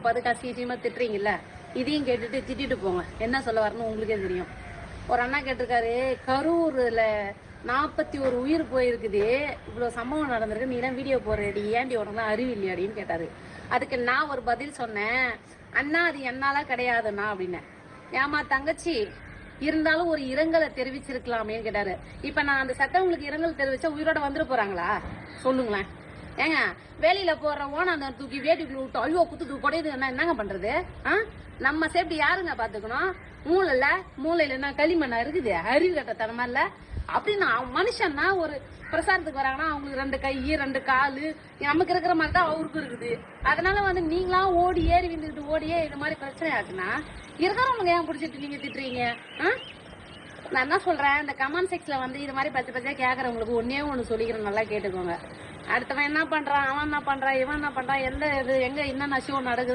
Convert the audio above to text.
பார்த்து கசியமா திட்டுறீங்கல்ல, இதையும் கேட்டுட்டு திட்டிட்டு போங்க. என்ன சொல்ல வரணும் உங்களுக்கே தெரியும். ஒரு அண்ணா கேட்டிருக்காரு, கரூர்ல 41 உயிர் போயிருக்குது, இவ்வளவு சம்பவம் நடந்திருக்கு, நீ எல்லாம் வீடியோ போடுறடி, ஏன்டி உனக்குலாம் அறிவு இல்லையாடின்னு கேட்டாரு. அதுக்கு நான் ஒரு பதில் சொன்னேன், அண்ணா அது என்னால கிடையாதுண்ணா அப்படின்னு. ஏமா தங்கச்சி இருந்தாலும் ஒரு இரங்கலை தெரிவிச்சிருக்கலாமேன்னு கேட்டாரு. இப்ப நான் அந்த சட்டங்களுக்கு இரங்கல் தெரிவிச்சா உயிரோட வந்துட போறாங்களா சொல்லுங்களேன். ஏங்க வேலையில போற ஓனாந்த தூக்கி வேட்டிக்குள்ள விட்டு ஐயோ குத்து கொடையுது என்னங்க பண்றது? நம்ம சேஃப்டி யாருங்க பாத்துக்கணும்? மூளையில என்ன களிமண்ணா இருக்குது? அறிவு கட்டத்தனமா இல்ல அப்படின்னு. மனுஷன்னா ஒரு பிரசாரத்துக்கு வராங்கன்னா அவங்களுக்கு 2 கை 2 காலு நமக்கு இருக்கிற மாதிரி தான் அவருக்கும் இருக்குது. அதனால நீங்களாம் ஓடி ஏறி விந்துக்கிட்டு ஓடியே இது மாதிரி பிரச்சனை ஆகுன்னா இருக்கிறவங்க ஏன் பிடிச்சிட்டு நீங்க திட்டுறீங்க? நான் என்ன சொல்றேன், இந்த கமெண்ட் செக்ஷன்ல இது மாதிரி பச்சை கேட்கறவங்களுக்கு ஒன்னே ஒண்ணு சொல்லிக்கிறேன், நல்லா கேட்டுக்கோங்க. அடுத்தவன் என்ன பண்றான், அவன் என்ன பண்றான், இவன் என்ன பண்றான், எந்த இது எங்க என்ன நஷ்டம் நடக்குது